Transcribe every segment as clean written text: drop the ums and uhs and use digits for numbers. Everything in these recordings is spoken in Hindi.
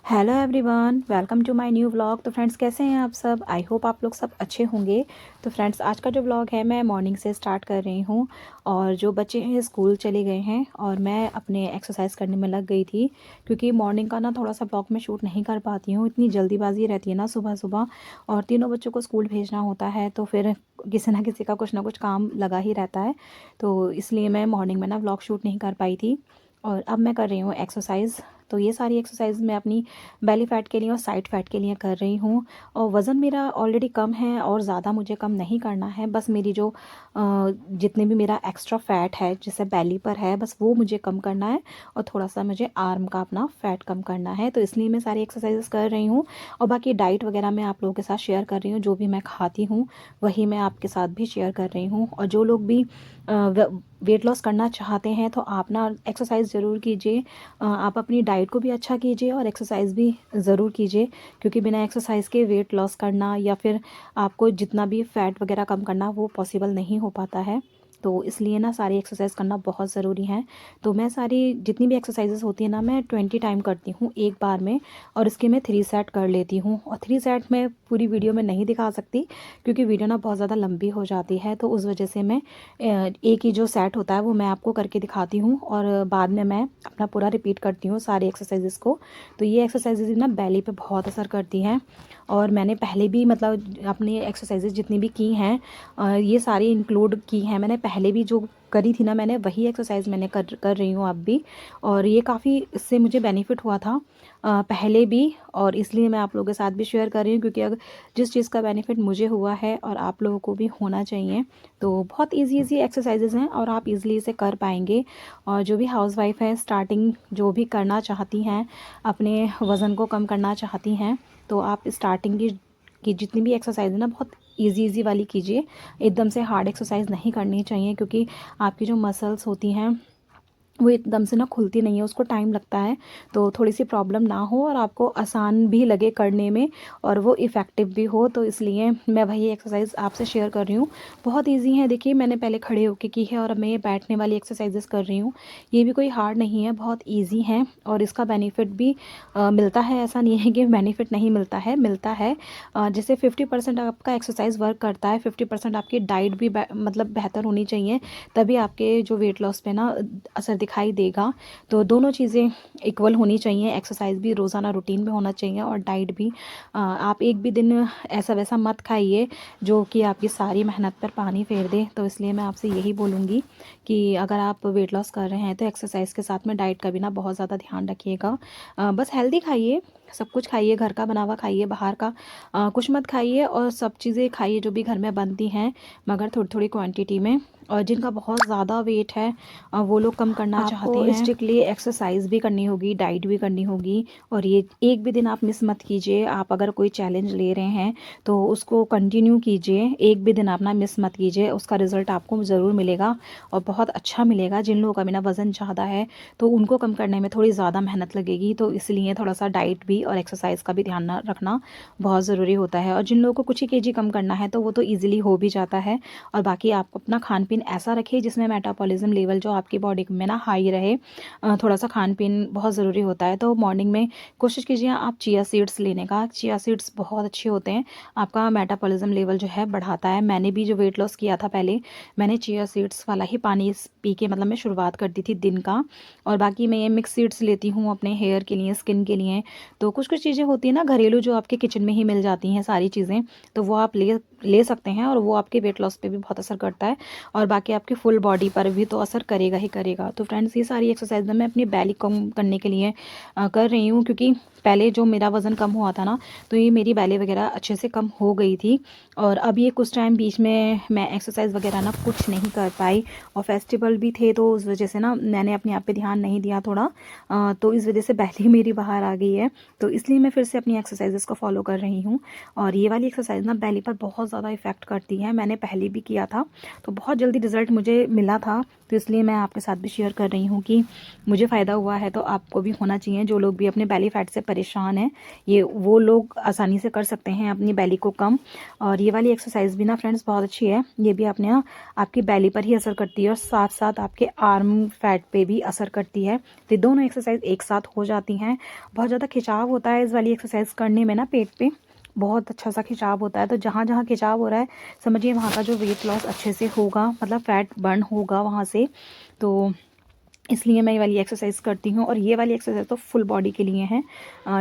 Hello everyone, welcome to my new vlog. तो फ्रेंड्स, कैसे हैं आप सब? आई होप आप लोग सब अच्छे होंगे। तो फ्रेंड्स, आज का जो व्लॉग है मैं मॉर्निंग से स्टार्ट कर रही हूँ और जो बच्चे हैं स्कूल चले गए हैं और मैं अपने एक्सरसाइज करने में लग गई थी, क्योंकि मॉर्निंग का ना थोड़ा सा व्लॉग में शूट नहीं कर पाती हूँ। इतनी जल्दीबाजी रहती है ना सुबह सुबह, और तीनों बच्चों को स्कूल भेजना होता है तो फिर किसी ना किसी का कुछ ना कुछ काम लगा ही रहता है। तो इसलिए मैं मॉर्निंग में ना व्लॉग शूट नहीं कर पाई थी। और अब मैं कर रही हूँ एक्सरसाइज। तो ये सारी एक्सरसाइज मैं अपनी बेली फ़ैट के लिए और साइड फ़ैट के लिए कर रही हूँ। और वज़न मेरा ऑलरेडी कम है और ज़्यादा मुझे कम नहीं करना है। बस मेरी जो जितने भी मेरा एक्स्ट्रा फ़ैट है जैसे बेली पर है, बस वो मुझे कम करना है और थोड़ा सा मुझे आर्म का अपना फ़ैट कम करना है। तो इसलिए मैं सारी एक्सरसाइजेस कर रही हूँ। और बाकी डाइट वगैरह मैं आप लोगों के साथ शेयर कर रही हूँ। जो भी मैं खाती हूँ वही मैं आपके साथ भी शेयर कर रही हूँ। और जो लोग भी वेट लॉस करना चाहते हैं तो आप ना एक्सरसाइज ज़रूर कीजिए। आप अपनी डाइट को भी अच्छा कीजिए और एक्सरसाइज भी ज़रूर कीजिए, क्योंकि बिना एक्सरसाइज के वेट लॉस करना या फिर आपको जितना भी फ़ैट वगैरह कम करना वो पॉसिबल नहीं हो पाता है। तो इसलिए ना सारी एक्सरसाइज करना बहुत ज़रूरी है। तो मैं सारी जितनी भी एक्सरसाइजेस होती है ना, मैं 20 टाइम करती हूँ एक बार में, और इसके मैं 3 सेट कर लेती हूँ। और 3 सेट मैं पूरी वीडियो में नहीं दिखा सकती, क्योंकि वीडियो ना बहुत ज़्यादा लंबी हो जाती है। तो उस वजह से मैं एक ही जो सेट होता है वो मैं आपको करके दिखाती हूँ और बाद में मैं अपना पूरा रिपीट करती हूँ सारी एक्सरसाइजेस को। तो ये एक्सरसाइजेज ना बेली पे बहुत असर करती हैं। और मैंने पहले भी मतलब अपनी एक्सरसाइजेज जितनी भी की हैं ये सारी इंक्लूड की हैं। मैंने पहले भी जो करी थी ना, मैंने वही एक्सरसाइज मैंने कर रही हूँ अब भी। और ये काफ़ी इससे मुझे बेनिफिट हुआ था पहले भी, और इसलिए मैं आप लोगों के साथ भी शेयर कर रही हूँ, क्योंकि अगर जिस चीज़ का बेनिफिट मुझे हुआ है और आप लोगों को भी होना चाहिए। तो बहुत इजी इजी एक्सरसाइजेज हैं और आप इजीली इसे कर पाएंगे। और जो भी हाउसवाइफ है, स्टार्टिंग जो भी करना चाहती हैं, अपने वज़न को कम करना चाहती हैं, तो आप स्टार्टिंग की जितनी भी एक्सरसाइज है ना, बहुत इजी इजी वाली कीजिए। एकदम से हार्ड एक्सरसाइज नहीं करनी चाहिए, क्योंकि आपकी जो मसल्स होती हैं वो एकदम से ना खुलती नहीं है, उसको टाइम लगता है। तो थोड़ी सी प्रॉब्लम ना हो और आपको आसान भी लगे करने में और वो इफ़ेक्टिव भी हो, तो इसलिए मैं वही एक्सरसाइज आपसे शेयर कर रही हूँ। बहुत इजी है। देखिए, मैंने पहले खड़े होके की है और अब मैं ये बैठने वाली एक्सरसाइजेस कर रही हूँ। ये भी कोई हार्ड नहीं है, बहुत ईजी है और इसका बेनिफिट भी मिलता है। ऐसा नहीं है कि बेनिफिट नहीं मिलता है, मिलता है। जैसे 50% आपका एक्सरसाइज वर्क करता है, 50% आपकी डाइट भी मतलब बेहतर होनी चाहिए, तभी आपके जो वेट लॉस पे ना असर दिखाई देगा। तो दोनों चीज़ें इक्वल होनी चाहिए। एक्सरसाइज भी रोज़ाना रूटीन में होना चाहिए और डाइट भी। आप एक भी दिन ऐसा वैसा मत खाइए जो कि आपकी सारी मेहनत पर पानी फेर दे। तो इसलिए मैं आपसे यही बोलूँगी कि अगर आप वेट लॉस कर रहे हैं तो एक्सरसाइज के साथ में डाइट का भी ना बहुत ज़्यादा ध्यान रखिएगा। बस हेल्दी खाइए, सब कुछ खाइए, घर का बना हुआ खाइए, बाहर का कुछ मत खाइए। और सब चीज़ें खाइए जो भी घर में बनती हैं, मगर थोड़ी थोड़ी क्वांटिटी में। और जिनका बहुत ज़्यादा वेट है वो लोग कम करना चाहते हैं, स्ट्रिक्टली एक्सरसाइज भी करनी होगी, डाइट भी करनी होगी। और ये एक भी दिन आप मिस मत कीजिए। आप अगर कोई चैलेंज ले रहे हैं तो उसको कंटिन्यू कीजिए, एक भी दिन आप ना मिस मत कीजिए। उसका रिज़ल्ट आपको ज़रूर मिलेगा और बहुत अच्छा मिलेगा। जिन लोगों का भी ना वज़न ज़्यादा है तो उनको कम करने में थोड़ी ज़्यादा मेहनत लगेगी, तो इसलिए थोड़ा सा डाइट भी और एक्सरसाइज का भी ध्यान रखना बहुत ज़रूरी होता है। और जिन लोगों को कुछ ही केजी कम करना है तो वो तो ईजिली हो भी जाता है। और बाकी आप अपना खान पीन ऐसा रखिए जिसमें मेटाबॉलिज्म लेवल जो आपकी बॉडी में ना हाई रहे। थोड़ा सा खान पीन बहुत ज़रूरी होता है। तो मॉर्निंग में कोशिश कीजिए आप चिया सीड्स लेने का। चिया सीड्स बहुत अच्छे होते हैं, आपका मेटाबॉलिज्म लेवल जो है बढ़ाता है। मैंने भी जो वेट लॉस किया था पहले, मैंने चिया सीड्स वाला ही पानी पी के मतलब मैं शुरुआत करती थी दिन का। और बाकी मैं ये मिक्स सीड्स लेती हूँ अपने हेयर के लिए, स्किन के लिए। तो कुछ कुछ चीज़ें होती हैं ना घरेलू, जो आपके किचन में ही मिल जाती हैं सारी चीज़ें, तो वो आप ले सकते हैं और वो आपके वेट लॉस पे भी बहुत असर करता है। और बाकी आपकी फुल बॉडी पर भी तो असर करेगा ही करेगा। तो फ्रेंड्स, ये सारी एक्सरसाइज मैं अपनी बेली कम करने के लिए कर रही हूँ, क्योंकि पहले जो मेरा वज़न कम हुआ था ना, तो ये मेरी बेली वगैरह अच्छे से कम हो गई थी। और अब ये कुछ टाइम बीच में मैं एक्सरसाइज वगैरह ना कुछ नहीं कर पाई, और फेस्टिवल भी थे तो उस वजह से ना मैंने अपने आप पे ध्यान नहीं दिया थोड़ा। तो इस वजह से बेली मेरी बाहर आ गई है। तो इसलिए मैं फिर से अपनी एक्सरसाइजेस को फॉलो कर रही हूँ। और ये वाली एक्सरसाइज ना बेली पर बहुत बहुत ज़्यादा इफ़ेक्ट करती है। मैंने पहले भी किया था तो बहुत जल्दी रिज़ल्ट मुझे मिला था, तो इसलिए मैं आपके साथ भी शेयर कर रही हूँ कि मुझे फ़ायदा हुआ है तो आपको भी होना चाहिए। जो लोग भी अपने बेली फैट से परेशान हैं, ये वो लोग आसानी से कर सकते हैं अपनी बेली को कम। और ये वाली एक्सरसाइज भी ना फ्रेंड्स बहुत अच्छी है। ये भी अपने आपकी बेली पर ही असर करती है और साथ साथ आपके आर्म फैट पे भी असर करती है। तो दोनों एक्सरसाइज एक साथ हो जाती हैं। बहुत ज़्यादा खिंचाव होता है इस वाली एक्सरसाइज करने में ना, पेट पे बहुत अच्छा सा खिंचाव होता है। तो जहाँ जहाँ खिंचाव हो रहा है समझिए वहाँ का जो वेट लॉस अच्छे से होगा, मतलब फैट बर्न होगा वहाँ से। तो इसलिए मैं ये वाली एक्सरसाइज करती हूँ। और ये वाली एक्सरसाइज तो फुल बॉडी के लिए है।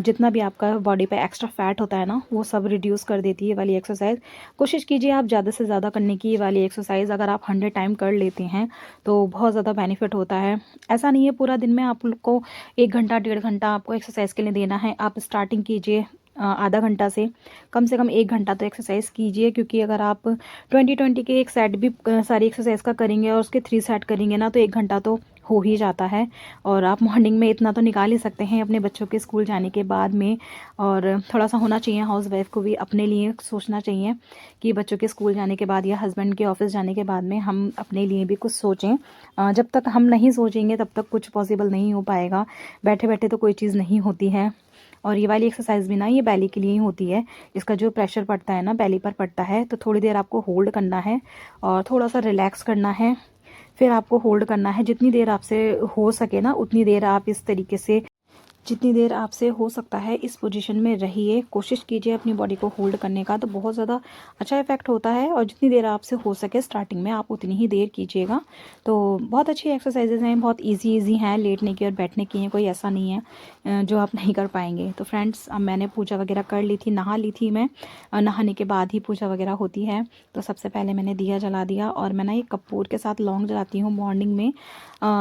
जितना भी आपका बॉडी पे एक्स्ट्रा फैट होता है ना, वो सब रिड्यूस कर देती है ये वाली एक्सरसाइज। कोशिश कीजिए आप ज़्यादा से ज़्यादा करने की ये वाली एक्सरसाइज। अगर आप 100 टाइम कर लेते हैं तो बहुत ज़्यादा बेनिफिट होता है। ऐसा नहीं है पूरा दिन में आप लोग को 1 घंटा 1.5 घंटा आपको एक्सरसाइज के लिए देना है। आप स्टार्टिंग कीजिए आधा घंटा से कम 1 घंटा तो एक्सरसाइज कीजिए। क्योंकि अगर आप 20-20 के एक सेट भी सारी एक्सरसाइज का करेंगे और उसके 3 सेट करेंगे ना, तो 1 घंटा तो हो ही जाता है। और आप मॉर्निंग में इतना तो निकाल ही सकते हैं अपने बच्चों के स्कूल जाने के बाद में। और थोड़ा सा होना चाहिए, हाउस वाइफ को भी अपने लिए सोचना चाहिए कि बच्चों के स्कूल जाने के बाद या हस्बैंड के ऑफिस जाने के बाद में हम अपने लिए भी कुछ सोचें। जब तक हम नहीं सोचेंगे तब तक कुछ पॉसिबल नहीं हो पाएगा। बैठे बैठे तो कोई चीज़ नहीं होती है। और ये वाली एक्सरसाइज भी ना ये बेली के लिए ही होती है। इसका जो प्रेशर पड़ता है ना बेली पर पड़ता है, तो थोड़ी देर आपको होल्ड करना है और थोड़ा सा रिलैक्स करना है। फिर आपको होल्ड करना है जितनी देर आपसे हो सके ना, उतनी देर आप इस तरीके से, जितनी देर आपसे हो सकता है इस पोजीशन में रहिए। कोशिश कीजिए अपनी बॉडी को होल्ड करने का, तो बहुत ज़्यादा अच्छा इफेक्ट होता है। और जितनी देर आपसे हो सके स्टार्टिंग में आप उतनी ही देर कीजिएगा। तो बहुत अच्छी एक्सरसाइजेज हैं, बहुत इजी हैं, लेटने की और बैठने की हैं, कोई ऐसा नहीं है जो आप नहीं कर पाएंगे। तो फ्रेंड्स, अब मैंने पूजा वगैरह कर ली थी, नहा ली थी मैं। नहाने के बाद ही पूजा वगैरह होती है। तो सबसे पहले मैंने दिया जला दिया और मैं ना ये कपूर के साथ लौंग जलाती हूँ मॉर्निंग में।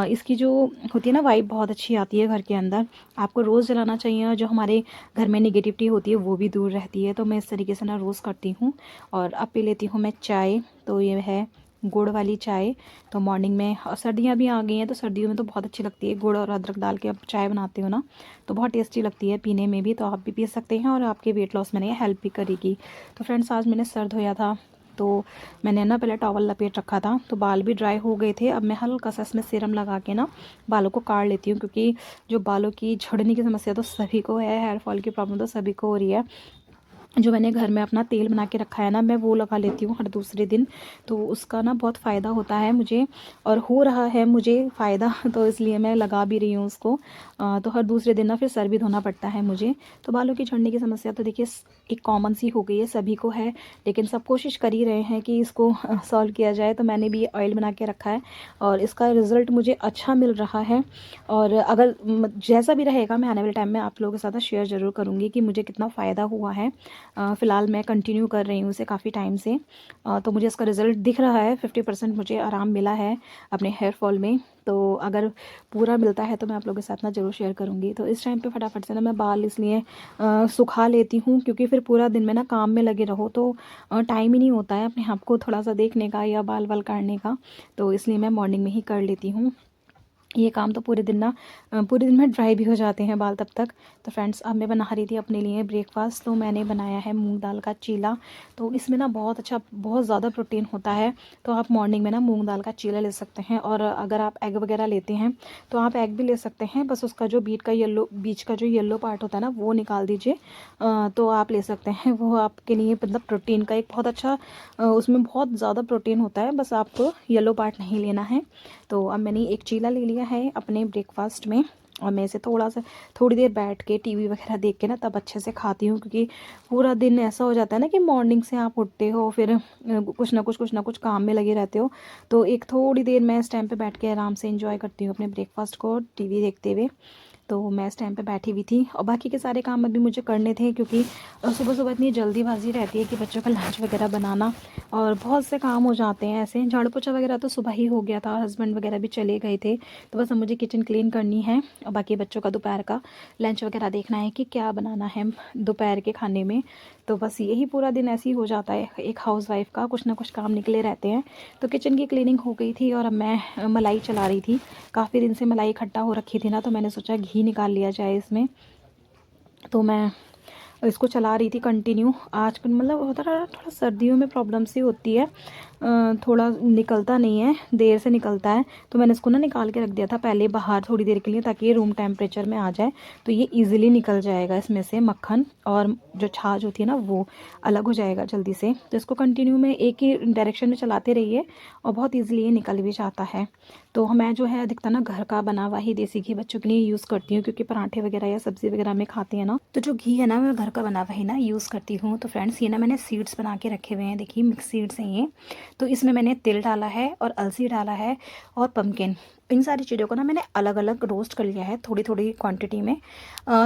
इसकी जो होती है ना वाइब बहुत अच्छी आती है घर के अंदर। आपको रोज़ जलाना चाहिए और जो हमारे घर में निगेटिविटी होती है वो भी दूर रहती है। तो मैं इस तरीके से ना रोज़ करती हूँ। और अब पी लेती हूँ मैं चाय। तो ये है गुड़ वाली चाय। तो मॉर्निंग में, और सर्दियाँ भी आ गई हैं तो सर्दियों में तो बहुत अच्छी लगती है। गुड़ और अदरक डाल के आप चाय बनाते हो ना, तो बहुत टेस्टी लगती है पीने में भी। तो आप भी पी सकते हैं और आपके वेट लॉस में ये हेल्प भी करेगी। तो फ्रेंड्स, आज मैंने सर धोया था तो मैंने ना पहले टॉवल लपेट रखा था, तो बाल भी ड्राई हो गए थे। अब मैं हल्का सा इसमें सीरम लगा के ना बालों को काट लेती हूँ। क्योंकि जो बालों की झड़ने की समस्या तो सभी को है, हेयर फॉल की प्रॉब्लम तो सभी को हो रही है। जो मैंने घर में अपना तेल बना के रखा है ना, मैं वो लगा लेती हूँ हर दूसरे दिन। तो उसका ना बहुत फ़ायदा होता है मुझे, और हो रहा है मुझे फ़ायदा, तो इसलिए मैं लगा भी रही हूँ उसको। तो हर दूसरे दिन ना फिर सर भी धोना पड़ता है मुझे। तो बालों की झड़ने की समस्या तो देखिए एक कॉमन सी हो गई है, सभी को है। लेकिन सब कोशिश कर ही रहे हैं कि इसको सॉल्व किया जाए। तो मैंने भी ऑयल बना के रखा है और इसका रिज़ल्ट मुझे अच्छा मिल रहा है। और अगर जैसा भी रहेगा मैं आने वाले टाइम में आप लोगों के साथ शेयर ज़रूर करूँगी कि मुझे कितना फ़ायदा हुआ है। फ़िलहाल मैं कंटिन्यू कर रही हूँ उसे काफ़ी टाइम से। तो मुझे इसका रिज़ल्ट दिख रहा है, 50% मुझे आराम मिला है अपने हेयर फॉल में। तो अगर पूरा मिलता है तो मैं आप लोगों के साथ ना ज़रूर शेयर करूँगी। तो इस टाइम पे फटाफट से ना मैं बाल इसलिए सुखा लेती हूँ, क्योंकि फिर पूरा दिन में ना काम में लगे रहो तो टाइम ही नहीं होता है अपने आप को थोड़ा सा देखने का या बाल वाल काटने का। तो इसलिए मैं मॉर्निंग में ही कर लेती हूँ ये काम। तो पूरे दिन में ड्राई भी हो जाते हैं बाल तब तक। तो फ्रेंड्स, अब मैं बना रही थी अपने लिए ब्रेकफास्ट। तो मैंने बनाया है मूंग दाल का चीला। तो इसमें ना बहुत अच्छा, बहुत ज़्यादा प्रोटीन होता है। तो आप मॉर्निंग में ना मूंग दाल का चीला ले सकते हैं। और अगर आप एग वगैरह लेते हैं तो आप एग भी ले सकते हैं, बस उसका जो बीच का जो येलो पार्ट होता है ना वो निकाल दीजिए। तो आप ले सकते हैं, वो आपके लिए मतलब प्रोटीन का एक बहुत अच्छा, उसमें बहुत ज़्यादा प्रोटीन होता है, बस आपको येलो पार्ट नहीं लेना है। तो अब मैंने एक चीला ले लिया है अपने ब्रेकफास्ट में। और मैं इसे थोड़ी देर बैठ के टीवी वगैरह देख के ना तब अच्छे से खाती हूँ। क्योंकि पूरा दिन ऐसा हो जाता है ना कि मॉर्निंग से आप उठते हो, फिर कुछ ना कुछ काम में लगे रहते हो। तो एक थोड़ी देर मैं इस टाइम पे बैठ के आराम से एंजॉय करती हूँ अपने ब्रेकफास्ट को टीवी देखते हुए। तो मैं इस टाइम पे बैठी हुई थी और बाकी के सारे काम अभी मुझे करने थे। क्योंकि सुबह सुबह इतनी जल्दीबाजी रहती है कि बच्चों का लंच वगैरह बनाना, और बहुत से काम हो जाते हैं ऐसे। झाड़ू पोछा वगैरह तो सुबह ही हो गया था, हस्बैंड वगैरह भी चले गए थे। तो बस अब मुझे किचन क्लीन करनी है और बाकी बच्चों का दोपहर का लंच वगैरह देखना है कि क्या बनाना है दोपहर के खाने में। तो बस यही पूरा दिन ऐसे ही हो जाता है, एक हाउसवाइफ का कुछ ना कुछ काम निकले रहते हैं। तो किचन की क्लीनिंग हो गई थी और अब मैं मलाई चला रही थी। काफ़ी दिन से मलाई इकट्ठा हो रखी थी ना, तो मैंने सोचा घी निकाल लिया जाए इसमें। तो मैं इसको चला रही थी कंटिन्यू। आजकल मतलब होता रहा थोड़ा सर्दियों में प्रॉब्लम सी होती है, थोड़ा निकलता नहीं है, देर से निकलता है। तो मैंने इसको ना निकाल के रख दिया था पहले बाहर थोड़ी देर के लिए, ताकि ये रूम टेम्परेचर में आ जाए, तो ये इजीली निकल जाएगा इसमें से मक्खन, और जो छाछ होती है ना वो अलग हो जाएगा जल्दी से। तो इसको कंटिन्यू में एक ही डायरेक्शन में चलाते रहिए और बहुत ईजिली ये निकल भी जाता है। तो मैं जो है अधिकतर ना घर का बना हुआ ही देसी घी बच्चों के लिए यूज़ करती हूँ, क्योंकि पराठे वगैरह या सब्ज़ी वगैरह में खाते हैं ना, तो जो घी है ना मैं घर का बना हुआ ही ना यूज़ करती हूँ। तो फ्रेंड्स ये ना मैंने सीड्स बना के रखे हुए हैं, देखिए मिक्स सीड्स हैं ये। तो इसमें मैंने तिल डाला है और अलसी डाला है और पम्पकिन, इन सारी चीज़ों को ना मैंने अलग अलग रोस्ट कर लिया है थोड़ी थोड़ी क्वांटिटी में।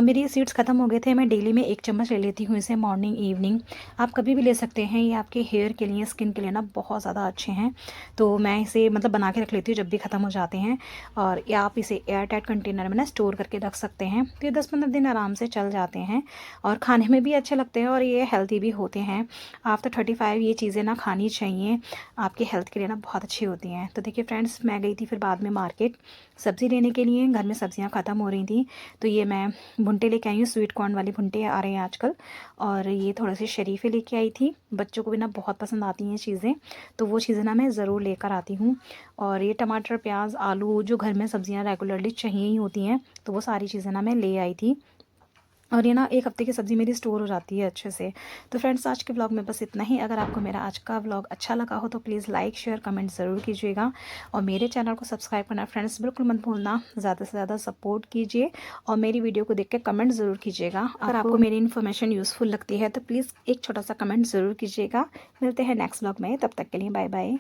मेरी सीड्स ख़त्म हो गए थे, मैं डेली में 1 चम्मच ले लेती हूँ इसे, मॉर्निंग इवनिंग। आप कभी भी ले सकते हैं, ये आपके हेयर के लिए स्किन के लिए ना बहुत ज़्यादा अच्छे हैं। तो मैं इसे मतलब बना के रख लेती हूँ जब भी ख़त्म हो जाते हैं। और या आप इसे एयर टाइट कंटेनर में ना स्टोर करके रख सकते हैं, तो ये 10-15 दिन आराम से चल जाते हैं और खाने में भी अच्छे लगते हैं और ये हेल्दी भी होते हैं। आफ्टर 35 ये चीज़ें ना खानी चाहिए, आपके हेल्थ के लिए ना बहुत अच्छी होती हैं। तो देखिए फ्रेंड्स, मैं गई थी फिर बाद में मार्केट सब्ज़ी लेने के लिए, घर में सब्ज़ियां ख़त्म हो रही थी। तो ये मैं भुट्टे लेके आई हूँ, स्वीट कॉर्न वाली भुट्टे आ रहे हैं आजकल, और ये थोड़े से शरीफे लेके आई थी, बच्चों को भी ना बहुत पसंद आती हैं चीज़ें, तो वो चीज़ें ना मैं ज़रूर लेकर आती हूँ। और ये टमाटर, प्याज, आलू, जो घर में सब्ज़ियाँ रेगुलरली चाहिए ही होती हैं, तो वो सारी चीज़ें ना मैं ले आई थी। और ये ना 1 हफ़्ते की सब्ज़ी मेरी स्टोर हो जाती है अच्छे से। तो फ्रेंड्स, आज के व्लॉग में बस इतना ही। अगर आपको मेरा आज का व्लॉग अच्छा लगा हो तो प्लीज़ लाइक, शेयर, कमेंट ज़रूर कीजिएगा, और मेरे चैनल को सब्सक्राइब करना फ्रेंड्स बिल्कुल मत भूलना। ज़्यादा से ज़्यादा सपोर्ट कीजिए और मेरी वीडियो को देख के कमेंट ज़रूर कीजिएगा। अगर आपको मेरी इन्फॉर्मेशन यूज़फुल लगती है तो प्लीज़ एक छोटा सा कमेंट ज़रूर कीजिएगा। मिलते हैं नेक्स्ट व्लॉग में, तब तक के लिए बाय बाय।